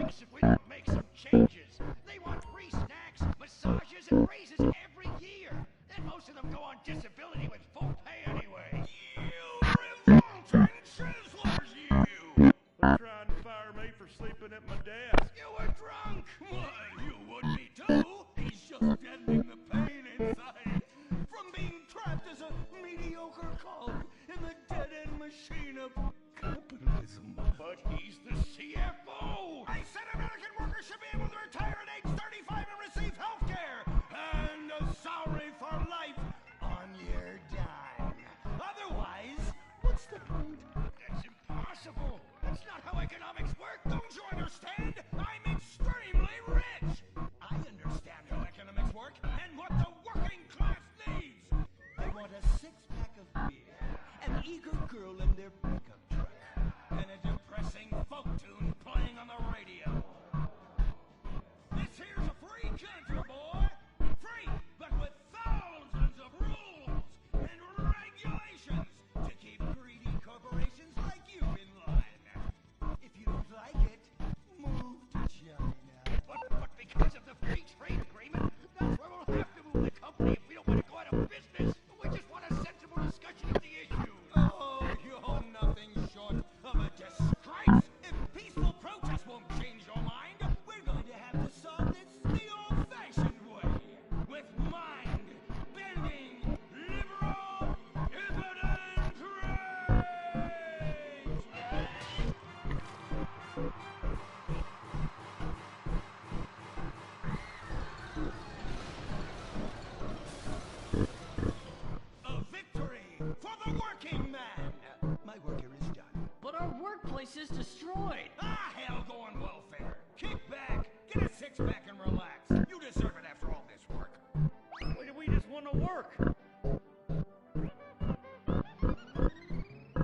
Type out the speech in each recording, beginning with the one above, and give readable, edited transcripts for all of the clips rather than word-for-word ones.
stinks if we don't make some changes. They want free snacks, massages, and raises every year. And most of them go on disability with full pay anyway. You revolting chiselers, you! They're trying to fire me for sleeping at my desk. You were drunk! Well, you would be too. He's just deadening the pain inside from being trapped as a mediocre cog in the dead-end machine of capitalism. But he's the CFO! I said American workers should be able to retire at age 35 and receive health care and a salary for life on your dime. Otherwise, what's the point? That's impossible! That's not how economics work! Don't you understand? I'm extremely rich! I understand how economics work and what the working class needs! They want a six-pack of beer, an eager girl in their pickup truck, and a depressing folk tune playing on the radio. This here's a free country, boy! Free, but with thousands of rules and regulations to keep greedy corporations like you in line. If you don't like it, move to China. But because of the free trade agreement, that's where we'll have to move the company if we don't want to go out of business. We just want a sensible discussion of the issue. Oh, you're nothing short of a disgrace. If peaceful protest won't change your mind, we're going to have to solve this the old-fashioned way. With mind-bending, liberal, impotent rage! A victory for the working man! My work here is done. But our workplace is destroyed. Ah, hell go on welfare. Kick back, get a six-pack and relax. You deserve it after all this work. We just want to work.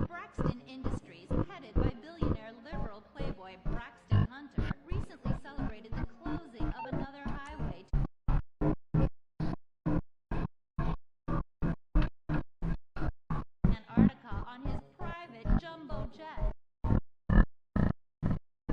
Braxton Industries, headed by billionaire liberal playboy Braxton Hunter, recently celebrated the closing of another highway. Antarctica on his private jumbo jet.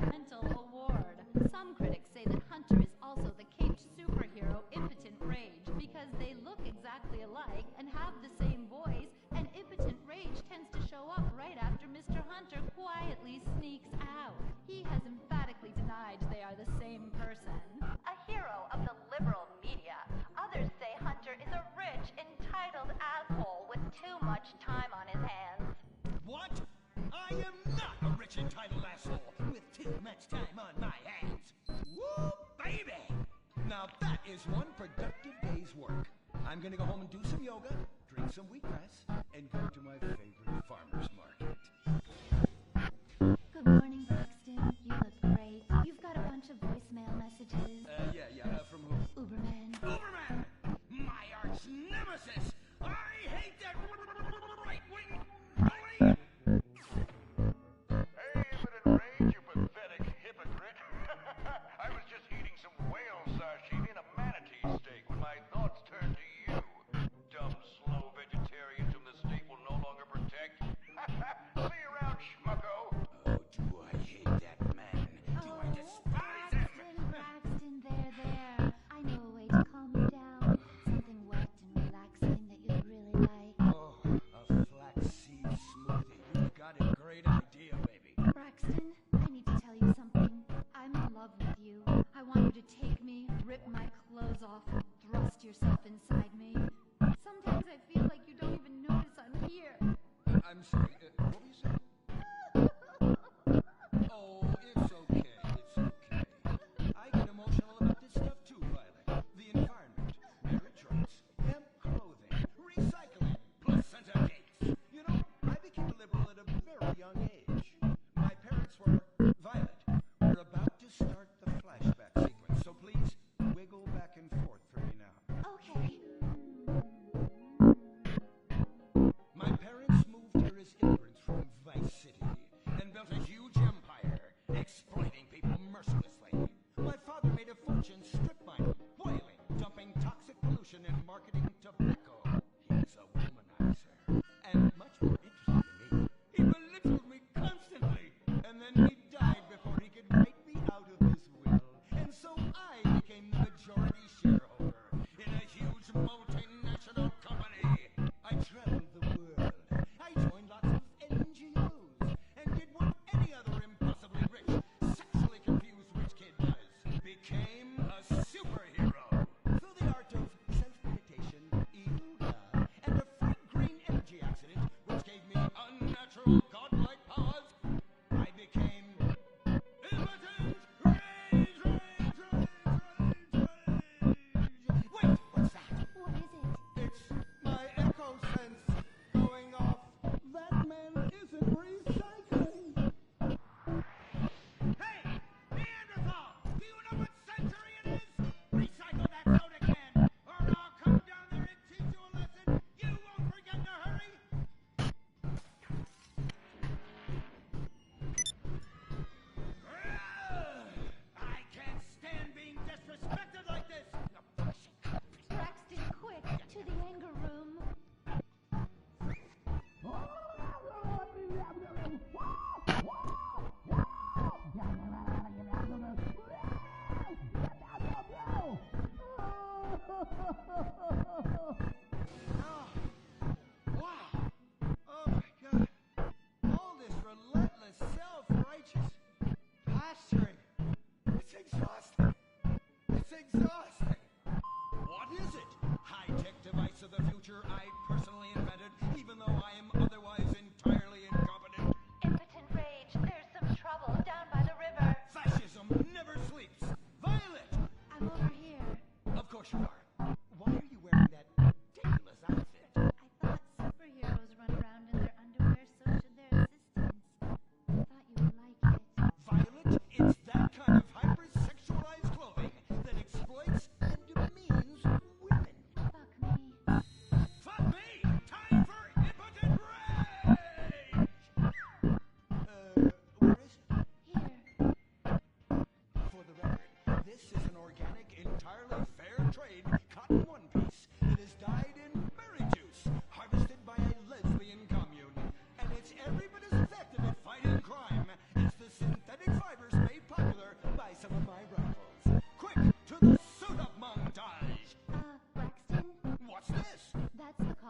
Mental award. Some critics say that Hunter is also the caped superhero Impotent Rage because they look exactly alike and have the same voice, and Impotent Rage tends to show up right after Mr. Hunter quietly sneaks out. He has emphatically denied they are the same person. A hero of the liberal media, others say Hunter is a rich, entitled asshole with too much time on his hands. What? I am not a rich entitled asshole with too much time on my hands. Woo, baby! Now that is one productive day's work. I'm gonna go home and do some yoga, drink some wheatgrass, and go to my favorite farmer's market. Good morning, Braxton. You look great. You've got a bunch of voicemail messages. Yeah, from who? Uberman. Uberman! My arch nemesis! I hate that right-wing bully! Hey, Impotent Rage, you pathetic hypocrite. I was just eating some whale sashimi and a manatee steak when my thoughts turned to you. Dumb, slow vegetarians whom the state will no longer protect. See you around, schmucko. Oh, do I hate that man? Do I despise him? Braxton, there. I know a way to calm you down. Something wet and relaxing that you'd really like. Oh, a flaxseed smoothie. You've got a great idea, baby. Braxton, I need to tell you something. I'm in love with you. I want you to take me, rip my clothes off, and thrust yourself inside me. Sometimes I feel like you don't even notice I'm here. I'm sorry, what were you saying? Oh, it's okay. I get emotional about this stuff too, Violet. The environment, marriage rights, hemp clothing, recycling, placenta cakes. You know, I became a liberal at a very young age. My parents were, Violet, we're about to start the flashback sequence, so please wiggle back and forth for me now. Okay. My parents moved here as immigrants.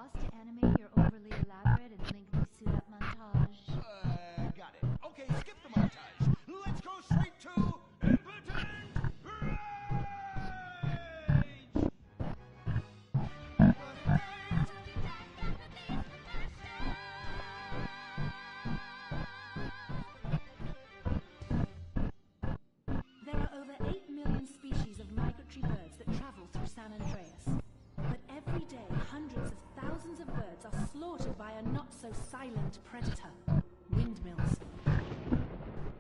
cost to animate your overly elaborate and lengthy suit-up montage? Got it. Okay, skip the montage. Let's go straight to Impotent Rage! There are over 8 million species of migratory birds that travel through San Andreas. But every day, hundreds of thousands of birds are slaughtered by a not-so-silent predator, windmills.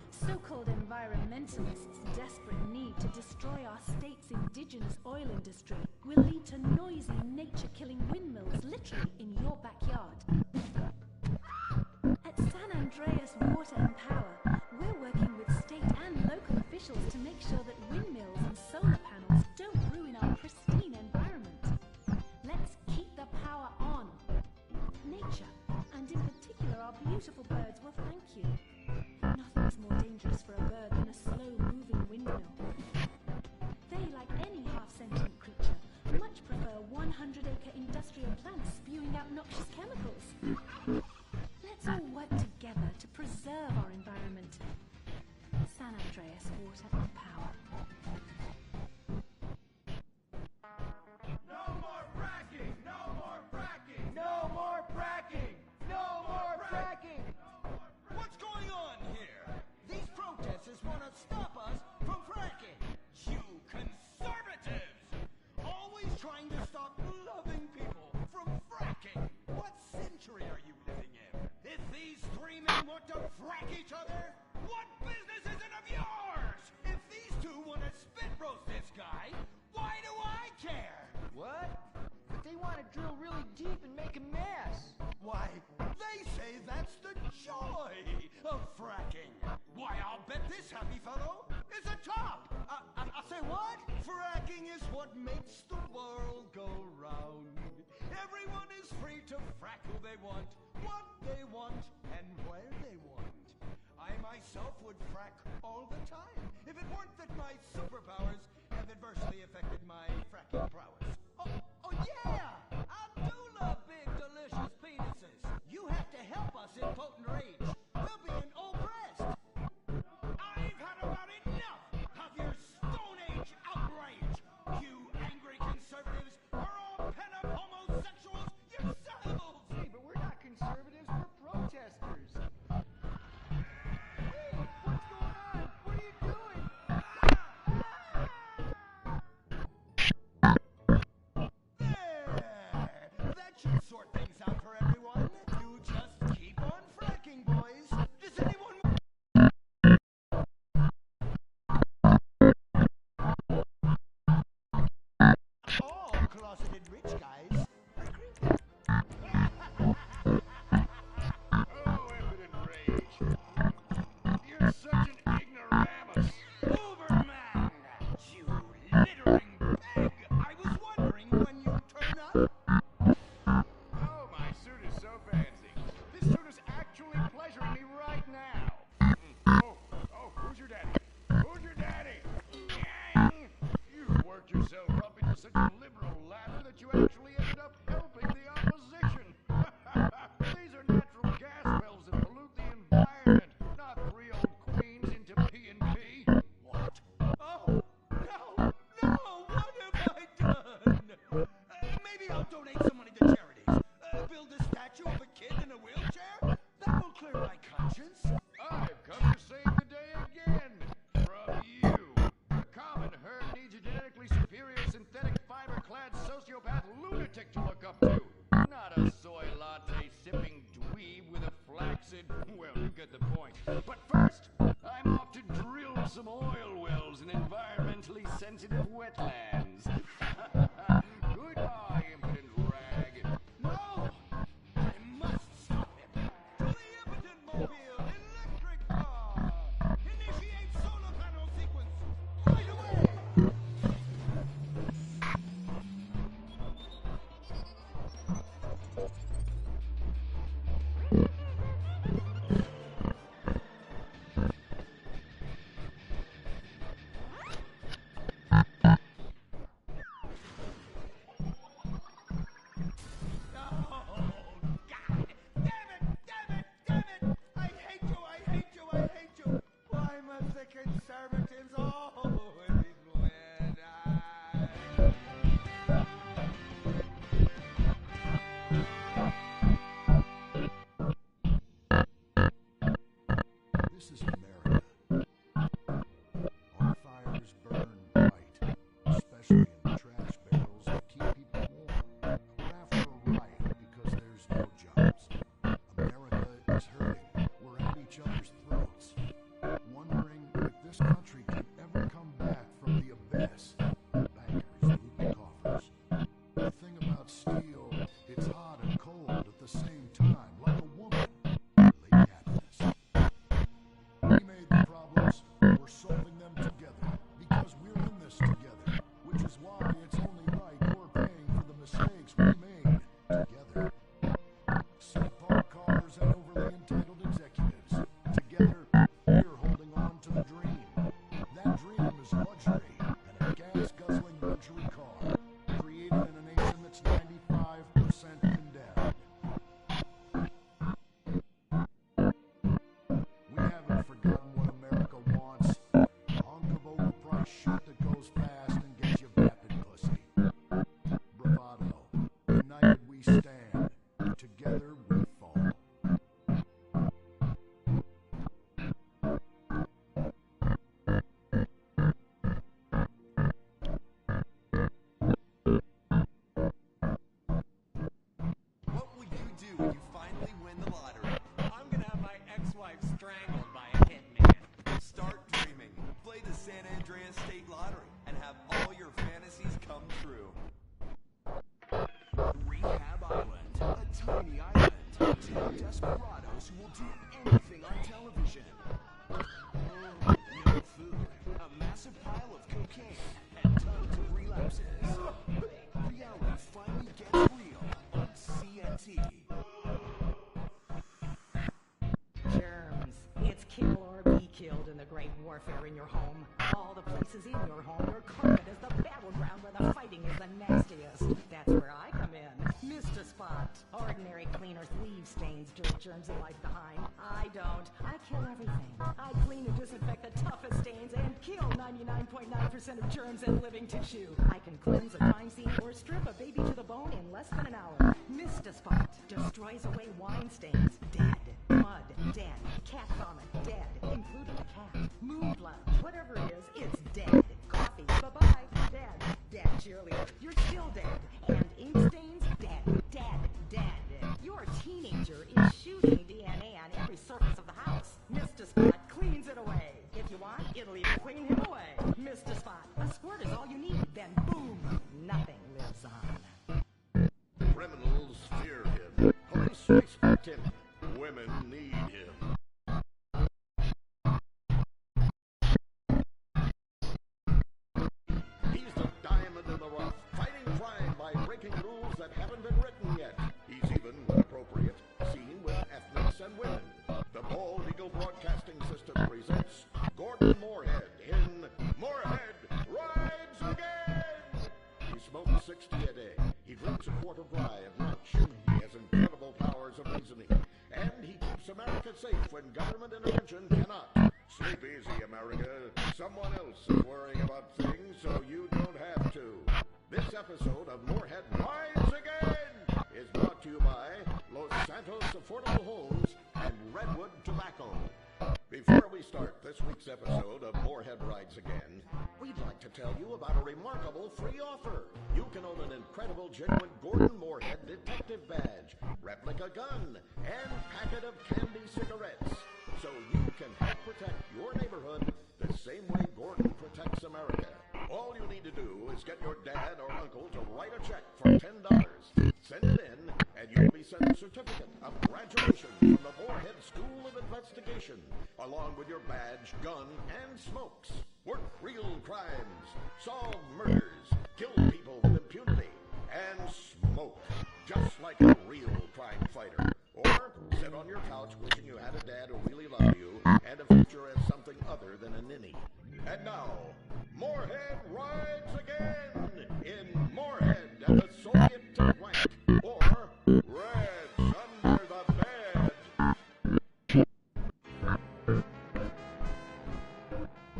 So-called environmentalists' desperate need to destroy our state's indigenous oil industry will lead to noisy, nature-killing windmills literally in your backyard. At San Andreas Water and Power, we're working with state and local officials to make sure that windmills and solar panels don't ruin our pristine environment. Let's keep the power on. Nature, and in particular our beautiful birds, will thank you. Nothing is more dangerous for a bird than a slow-moving windmill. They, like any half-sentient creature, much prefer 100-acre industrial plants spewing out noxious chemicals. Let's all work together to preserve our environment. San Andreas Water and Power. No more fracking! No more fracking! No more fracking! No more fracking! What's going on here? These protesters want to stop us from fracking. You conservatives! Always trying to stop loving people from fracking. What century are you living in? If these three men want to frack each other, what business is it of yours? If these two want to spit roast this guy, why do I care? What? But they want to drill really deep and make a mess. Why, they say that's the joy of fracking. Why, I'll bet this happy fellow is a top. I say what? Fracking is what makes the world go round. Everyone is free to frack who they want, what they want, and where they want. I myself would frack all the time if it weren't that my superpowers have adversely affected my fracking prowess. Oh yeah! I do love big, delicious penises. You have to help us in Potent Rage. We'll be oppressed. I've had about enough of your Stone Age outrage. You angry conservatives are all pent-up homosexuals yourselves. Hey, but we're not conservatives, we're protesters. Hey, what's going on? What are you doing? There! That should sort things out for everyone. You just keep on fracking, boys. Does anyone... All closeted rich guys are creepy. Oh, impotent rage. You're such an ignoramus. Uberman! You littering pig! I was wondering when you'd turn up. Oh, my suit is so fancy. This suit is actually pleasuring me right now. Oh, who's your daddy? Who's your daddy? You've worked yourself up into such a liberal lather that you actually ended up helping the opposition. These are natural gas wells that pollute the environment, not three old queens into P&P. What? Oh, no, what have I done? Maybe I'll donate some money to charities. Build a statue of a kid in a wheelchair? That will clear my conscience. I've come to save the day again. From you. The common herd needs a genetically superior synthetic fiber-clad sociopath lunatic to look up to. Not a soy latte sipping dweeb with a flaccid... Well, you get the point. But first, I'm off to drill some oil wells in environmentally sensitive wetlands. Goodbye, impotent rag. No! I must stop him. To the impotent mobile electric car! Initiate solar panel sequence right away! curtains always when This is America. Our fires burn bright, especially in the trash barrels that keep people warm. We're after a riot because there's no jobs. America is hurting. We're at each other's throats. Wondering if this country can ever come back from the abyss. Bankers looting coffers. The thing about steel, it's hot and cold at the same time, like a woman. Late happiness. We made the problems, we're solving them together, because we're in this together, which is why it's only right we're paying for the mistakes we made together. Subpar cars and overly entitled executives. Together, we're holding on to the dream. That dream is luxury, and a gas-guzzling luxury car, created in a nation that's 95% condemned. We haven't forgotten what America wants. A hunk of overpriced shit that goes fast and gets you vapid pussy. Bravado. United we stand. Together we fall. what will you do when you finally win the lottery? I'm gonna have my ex-wife strangled by a hitman. Start dreaming. Play the San Andreas State Lottery and have all your fantasies come true. Rehab Island, a tiny island. 10 desperados who will do anything on television. No food, a massive pile of cocaine, and tons of relapses. Reality finally gets real on CNT. Germs. It's kill or be killed in the great warfare in your home. All the places in your home are carpeted as the battleground where the fighting is the nastiest. That's where I come in. Mr. Spot. Ordinary cleaners leave stains, dirt, germs, and life behind. I don't. I kill everything. I clean and disinfect the toughest stains and kill 99.9% of germs and living tissue. I can cleanse a crime scene or strip a baby to the bone in less than an hour. Mr. Spot destroys away wine stains. Dead. Mud. Dead. Cat vomit. Dead. Including the cat. Moon blood. Whatever it is, it's dead. Coffee. Bye-bye. Dead. Dead cheerleader. You're still dead. And ink stains? Dead. Dead. Dead. Your teenager is shooting DNA on every surface of the house. Mr. Spot cleans it away. If you want, it'll even clean him away. Mr. Spot, a squirt is all you need. Then boom, nothing lives on. Criminals fear him. Police respect him. Women need him. He's the diamond in the rough, fighting crime by breaking rules that haven't been written yet. He's even, when appropriate, seen with ethnics and women. The Bald Eagle Broadcasting System presents Gordon Moorhead in Moorhead Rides Again! He smokes 60 a day. He drinks a quart of rye at lunch. He has incredible powers of reasoning. And he keeps America safe when government intervention cannot. Sleep easy, America. Someone else is worrying about things, so you don't have to. This episode of Moorhead Rides Again is brought to you by Los Santos Affordable Homes and Redwood Tobacco. Before we start this week's episode of Moorhead Rides Again, we'd like to tell you about a remarkable free offer. You can own an incredible genuine Gordon Moorhead detective badge, replica gun, and packet of candy cigarettes. So you can help protect your neighborhood the same way Gordon protects America. All you need to do is get your dad or uncle to write a check for $10. Send it in, and you'll be sent a certificate of graduation from the Moorhead School of Investigation, along with your badge, gun, and smokes. Work real crimes, solve murders, kill people with impunity, and smoke, just like a real crime fighter. Or sit on your couch wishing you had a dad who really loved you and a future as something other than a ninny. And now, Moorhead Rides Again in Moorhead and the Soviet Rank, or Reds Under the Bed.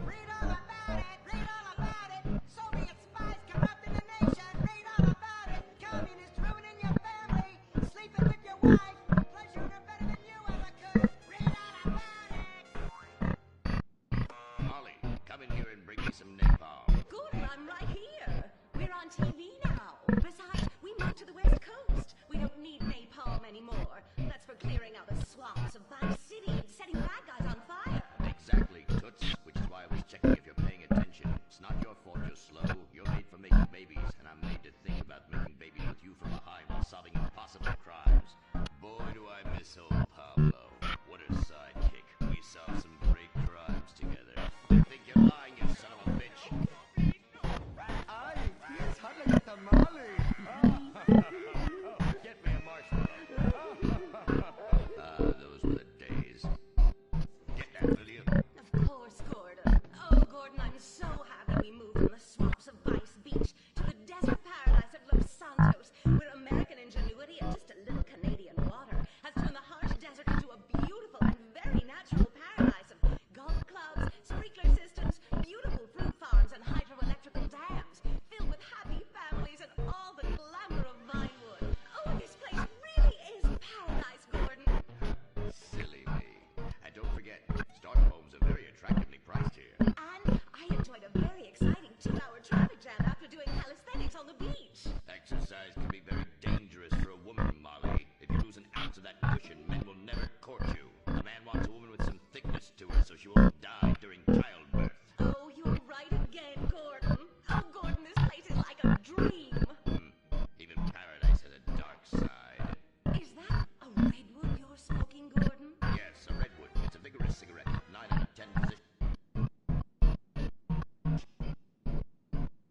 Read on the This old Pablo. What a sidekick. We solved some great crimes together. I think you're lying, you son of a bitch. Ay, here's hot like a tamale. Get me a marshmallow. Those were the days. Get that, will you? Of course, Gordon. Oh, Gordon, I'm so happy we moved from the swamps of Vice Beach to the desert paradise of Los Santos, where American ingenuity and just a little Canadian water has turned the harsh desert into a beautiful and very natural paradise of golf clubs, sprinkler systems, beautiful fruit farms, and hydroelectrical dams, filled with happy families and all the glamour of Vinewood. Oh, this place really is paradise, Gordon. Silly me. And don't forget, starter homes are very attractively priced here. And I enjoyed a very exciting 2-hour traffic jam after doing calisthenics on the beach. Exercise can be very dangerous for a woman, Molly. If you lose an ounce of that cushion, men will never court you. A man wants a woman with some thickness to her so she won't die during childbirth. Oh, you're right again, Gordon. Oh, Gordon, this place is like a dream. Even paradise has a dark side. Is that a redwood you're smoking, Gordon? Yes, a redwood. It's a vigorous cigarette. 9 out of 10 physicians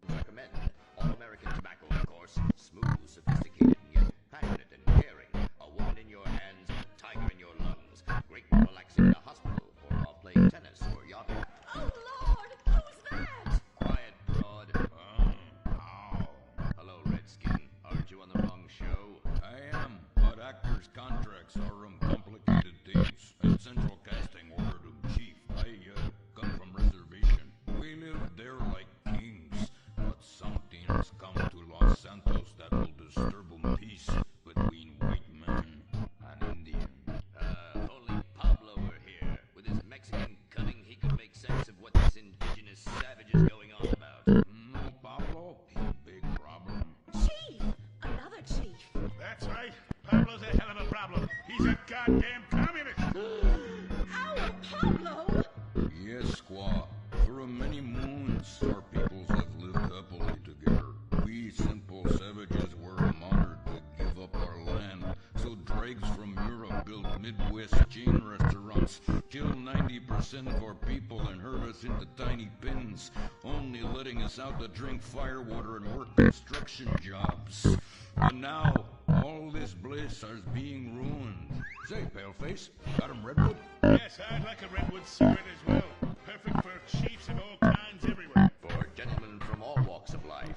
recommend. All-American tobacco, of course. Smooth, sophisticated, yet passionate and caring. A woman in your hands, a tiger in your lungs. Great for relaxing in a hospital or while playing tennis or yachting. Oh, Lord, who's that? Quiet, broad. Hello, Redskin. Aren't you on the wrong show? I am, but actors' contracts are complicated things. And Central Casting ordered them chief. I come from reservation. We live there like kings, but something has come to Los Santos that will disturb peace between white man and Indian. Only Pablo were here. With his Mexican cunning, he could make sense of what this indigenous savage is going on about. No, Pablo, he big problem. Chief! Another chief. That's right. Pablo's a hell of a problem. He's a goddamn communist. Ow, Pablo! Yes, squaw. Through many moons, our peoples have lived happily together. We simple savages were honored to give up our land, so dregs from Europe built Midwest chain restaurants, kill 90% of our people and herd us into tiny pens, only letting us out to drink firewater and work construction jobs. And now, all this bliss is being ruined. Say, Paleface, got him redwood? Yes, I'd like a redwood cigarette as well. Perfect for chiefs of all kinds everywhere. For gentlemen from all walks of life.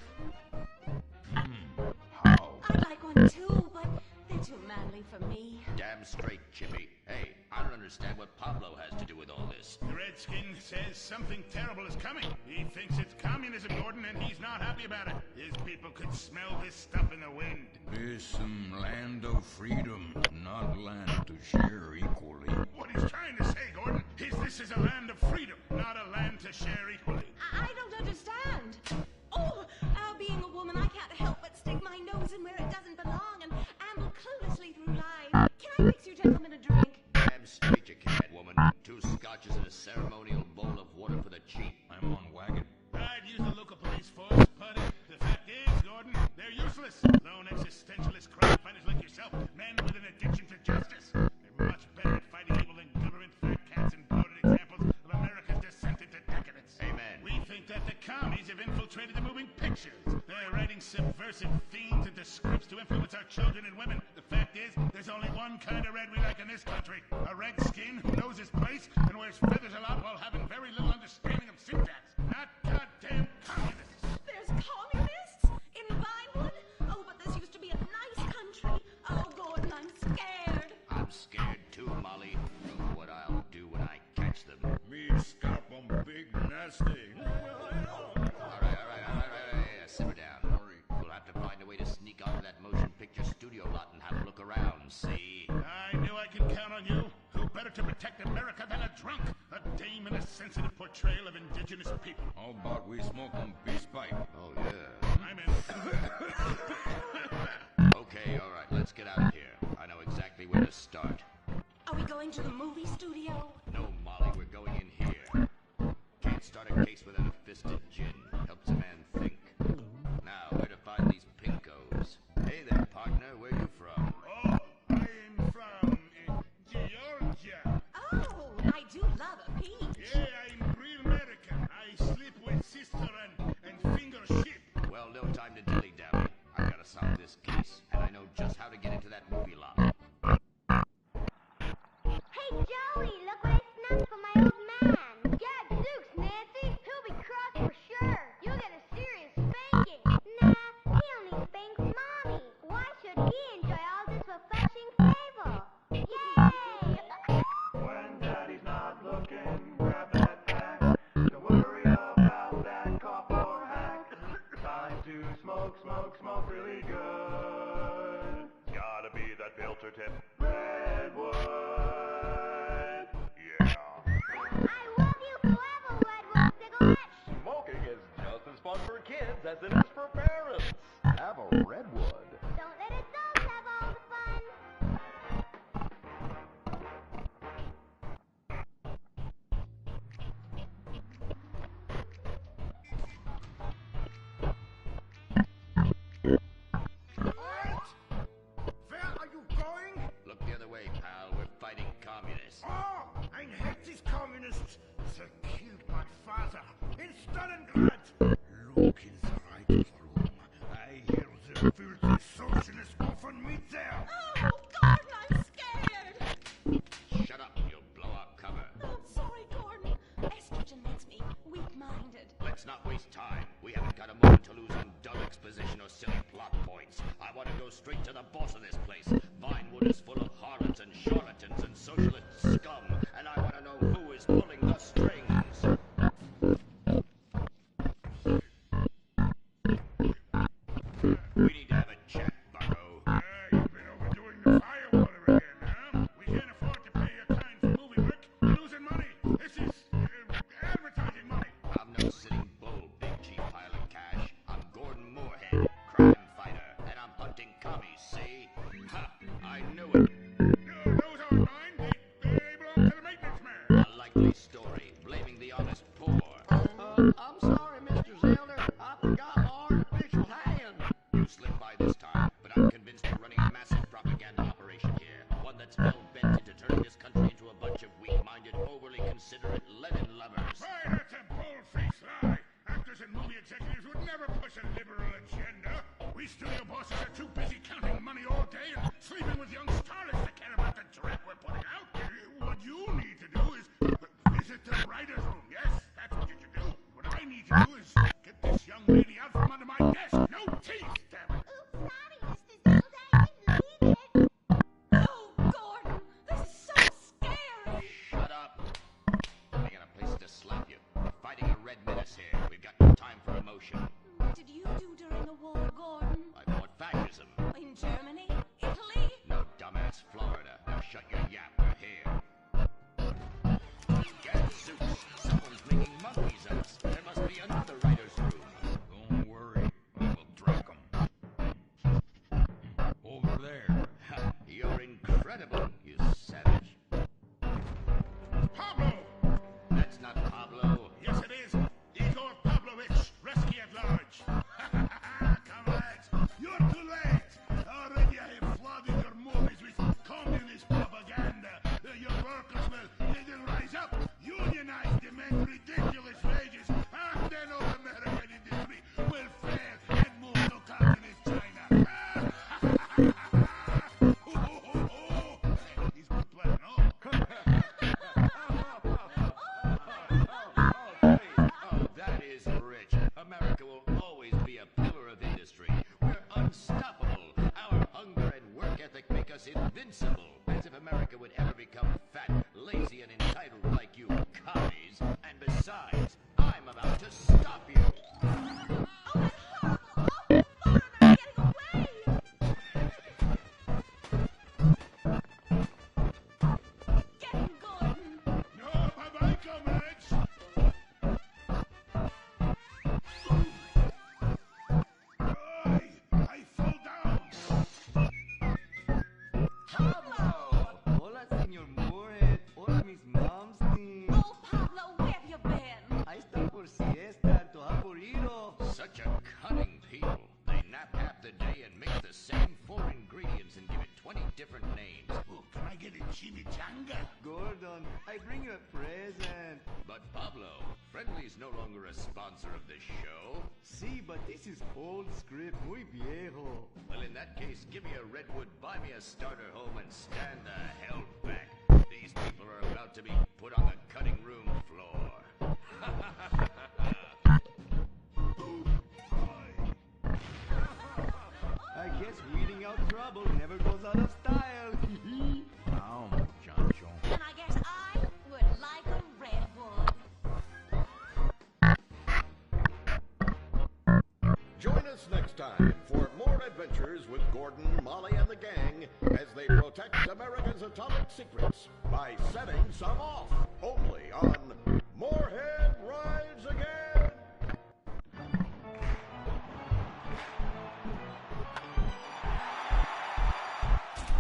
How? I'd like one too, but they're too manly for me. Damn straight, Chippy. Hey, I don't understand what Pablo has to do with all this. The Redskin says something terrible is coming. He thinks it's communism, Gordon, and he's not happy about it. His people could smell this stuff in the wind. This land of freedom, not land to share equally. What he's trying to say, Gordon, is this is a land of freedom, not a land to share equally. I don't understand. Oh, being a woman, I can't help but stick my nose in where it doesn't belong and amble cluelessly through life. Can I mix you gentlemen a drink? Damn straight you can, woman. 2 scotches and a ceremonial bowl of water for the chief. I'm on wagon. I'd use the local police force, but the fact is, Gordon, they're useless. Lone existentialist crime fighters like yourself, men with an addiction to justice. They're much better at fighting evil than government fat cats and bloated examples of America's descent into decadence. Amen. We think that the commies have infiltrated the moving pictures. They're writing subversive themes into scripts to influence our children and women. The fact is, there's only one kind of red we like in this country. A redskin who knows his place and wears feathers a lot while having very little understanding of syntax. Not goddamn communists. There's communists? In Vinewood? Oh, but this used to be a nice country. Oh, Gordon, I'm scared. I'm scared too, Molly. Look what I'll do when I catch them. Me scalp 'em big nasty. All right. Simmer down. We'll have to find a way to sneak onto that motion picture studio lot and have a look around, see? I knew I could count on you. Who better to protect America than a drunk? A dame in a sensitive portrayal of indigenous people. How about we smoke 'em peace pipe? Oh, yeah. I'm in. Okay, all right. Let's get out of here. I know exactly where to start. Are we going to the movie studio? No, Molly, we're going in here. Can't start a case without a fisted gin. Helps a man think. Now, where to find these pinkos? Hey there, partner. Where you from? Oh, I'm from tip. Redwood! Yeah. I love you forever, Redwood Cigarette! Smoking is just as fun for kids as it is for parents. Have a Redwood. Don't let adults have all the fun! Where are you going? Look the other way, pal. We're fighting communists. Oh, I hate these communists. They killed my father in Stalingrad. Look in the right room. I hear the filthy socialists often meet there. Oh, Gordon, I'm scared. Shut up, you'll blow our cover. I'm sorry, Gordon. Estrogen makes me weak-minded. Let's not waste time. We haven't got a moment to lose on dull exposition or silly plot points. I want to go straight to the boss of this place. Vinewood is full of harlots and charlatans and socialist scum, and I want to know who is pulling the strings. We need to have a chat, bucko. You've been overdoing the firewater again, huh? We can't afford to pay your kind for movie work. We're losing money. This is advertising money. I'm no sitting bull, big chief pile of cash. I'm Gordon Moorhead, crime fighter, and I'm hunting commies, see? Ha! I knew it. Those aren't mine. They belong to the maintenance man. A likely story, blaming the honest poor. I'm sorry, Mr. Zelda. I forgot my artificial hand. You slipped by this time, but I'm convinced you're running a massive propaganda operation here. One that's hell-bent into turning this country into a bunch of weak-minded, overly considerate Lenin lovers. Why, that's a bull-faced lie. Actors and movie executives would never push a liberal agenda. We studio bosses are too busy counting money all day and sleeping with young starlets to care about the dreck we're putting out. What you need to do is visit the writer's room. Yes, that's what you should do. What I need to do is get this young lady out from under my desk. No teeth, damn it. Oops, sorry, Mr. Zelda. I didn't mean it. Oh, Gordon, this is so scary. Shut up. I got a place to slap you. We're fighting a red menace here. We've got no time for emotion. What did you do during the war, Gordon? I fought fascism. In Germany? Italy? No, dumbass, Florida. Now shut your yap. We're here. Gadzooks! Someone's making monkeys of us. There must be another writer's room. Don't worry, we'll track 'em. Over there. Ha, you're incredible, you savage. Pablo! That's not Pablo. Yes, it is. Igor Pavlovich, rescue at large. Comrades, you're too late. Already I have flooded your movies with communist propaganda. Your workers will rise up, unionize, demand ridiculous wages, and then all American industry will fail and move to communist China. He's good plan, no? Oh, that is rich. America will always be a pillar of industry. We're unstoppable. Our hunger and work ethic make us invincible. As if America would ever become fat, lazy, and entitled like you commies. And besides, I'm about to stop you. Oh, that horrible, awful foreigner getting away! Get him, Gordon! No, bye-bye, comrades. I fall down. Pablo! Hola, Senor Moorhead. Hola, Miss Momstein. Oh, Pablo, where have you been? Ahí está por siesta, tu aburrido. Such a cunning people. They nap half the day and mix the same 4 ingredients and give it 20 different names. Oh, can I get a chimichanga? Gordon, I bring you a present. But Pablo, Friendly's no longer a sponsor of this show. Sí, but this is old script, muy viejo. Well, in that case, give me a Redwood, buy me a starter home, and stand the hell back. These people are about to be put on the cutting room floor. I guess weeding out trouble never goes out of style. Chancho. And I guess I would like a redwood. Join us next time for more adventures with Gordon, Molly, and the gang as they protect protect America's atomic secrets by setting some off. Only on Moorhead Rides Again.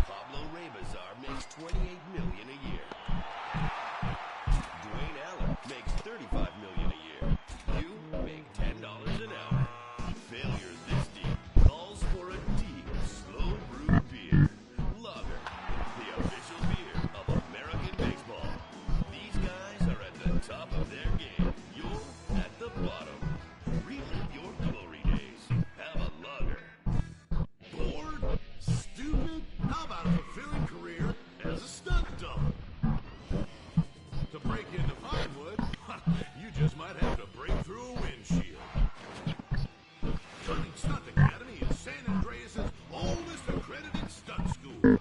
Pablo Rebazar makes $28 million a year. Dwayne Allen makes $35 million a year. You make $10 an hour. Failure this deep calls for a deep, slow brew beer. Lager, the official beer of American baseball. These guys are at the top of their game. You're at the bottom. Relive your glory days. Have a lager. Bored? Stupid? How about a fulfilling career as a stunt double? To break into Vinewood, you just might have to break through a windshield. Cunning Stunt Academy is San Andreas' oldest accredited stunt school.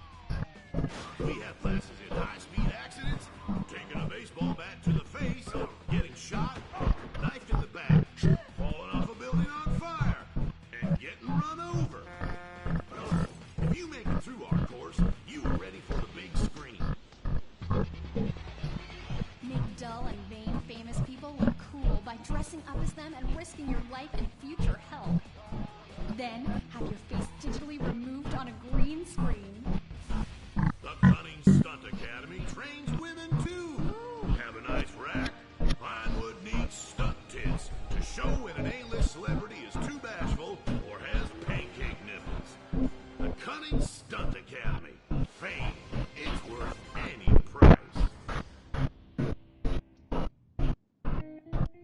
We have classes in high-speed accidents, taking a baseball bat to the face, getting shot, knifed in the back, falling off a building on fire, and getting run over. If you make it through our course, you are ready for the big screen. Make dull and vain famous people look cool by dressing up as them and risking your life and future health. Then have your face digitally removed on a green screen. The Cunning Stunt Academy trains women too. Have a nice rack. Vinewood needs stunt tits to show when an A-list celebrity is too bashful or has pancake nipples. The Cunning Stunt Academy. Fame. It's worth any price.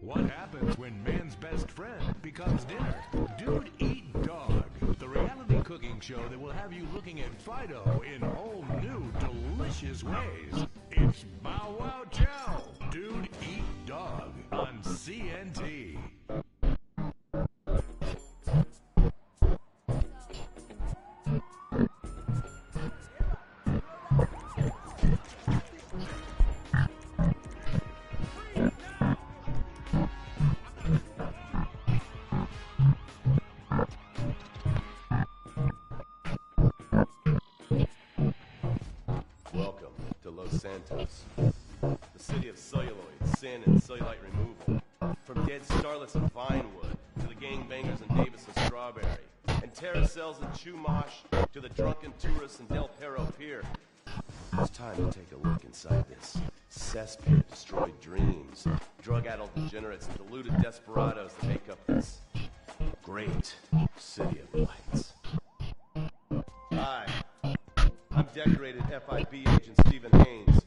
What happens when man's best friend becomes dinner? Dude Eat Dog, the reality cooking show that will have you looking at Fido in whole new, delicious ways. It's Bow Wow Chow, Dude Eat Dog on CNT. Welcome to Los Santos, the city of celluloid, sin, and cellulite removal. From dead starlets in Vinewood to the gangbangers in Davis and Strawberry, and terracels in Chumash to the drunken tourists in Del Perro Pier. It's time to take a look inside this cesspit of destroyed dreams, drug-addled degenerates, and deluded desperados that make up this great city of lights. Hi. I'm decorated FIB agent Stephen Haynes.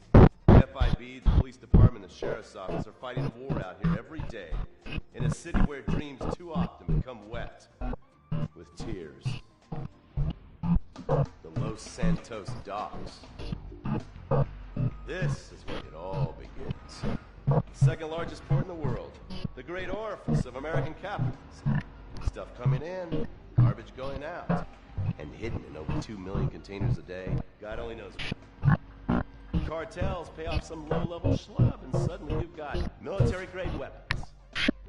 FIB, the police department, and the sheriff's office are fighting a war out here every day in a city where dreams too often become wet with tears. The Los Santos docks. This is where it all begins. Second largest port in the world. The great orifice of American capitalism. Stuff coming in, garbage going out. And hidden in over 2 million containers a day. God only knows. Cartels pay off some low-level schlub, and suddenly you've got military-grade weapons,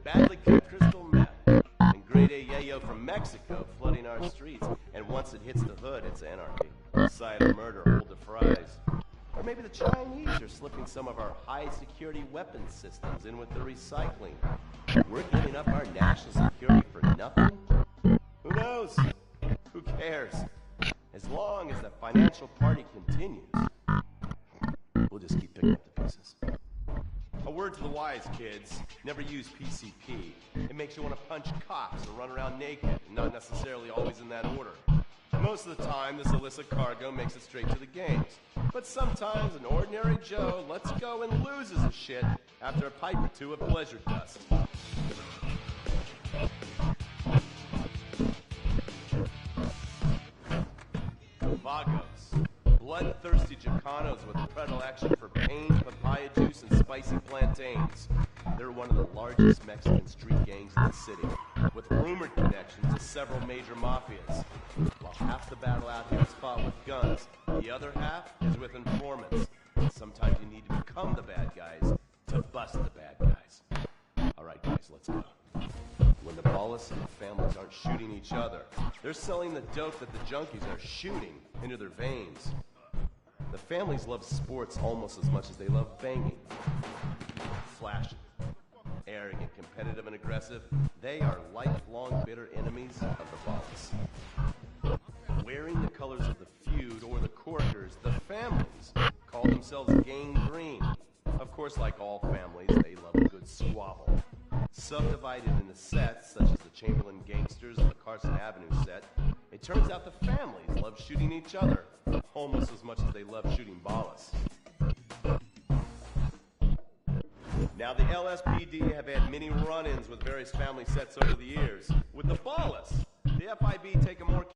badly cut crystal meth, and grade A yayo from Mexico flooding our streets. And once it hits the hood, it's anarchy. Side of murder, hold the fries. Or maybe the Chinese are slipping some of our high-security weapons systems in with the recycling. We're giving up our national security for nothing? Who knows? Who cares? As long as the financial party continues, we'll just keep picking up the pieces. A word to the wise, kids. Never use PCP. It makes you want to punch cops or run around naked, and not necessarily always in that order. Most of the time, this illicit cargo makes it straight to the games. But sometimes an ordinary Joe lets go and loses his shit after a pipe or two of pleasure dust. Vagos, bloodthirsty Chicanos with a predilection for pain, papaya juice, and spicy plantains. They're one of the largest Mexican street gangs in the city, with rumored connections to several major mafias. While half the battle out here is fought with guns, the other half is with informants. Sometimes you need to become the bad guys to bust the bad guys. All right, guys, let's go. When the Ballas and the families aren't shooting each other, they're selling the dope that the junkies are shooting into their veins. families love sports almost as much as they love banging. Flashy, arrogant, competitive, and aggressive, they are lifelong bitter enemies of the Wallace. Wearing the colors of the feud or the Corkers, the families call themselves Gang Green. Of course, like all families, they love a good squabble. Subdivided into sets, such as the Chamberlain Gangsters and the Carson Avenue set, it turns out the families love shooting each other almost as much as they love shooting Ballas. Now, the LSPD have had many run-ins with various family sets over the years. With the Ballas, the FIB take a more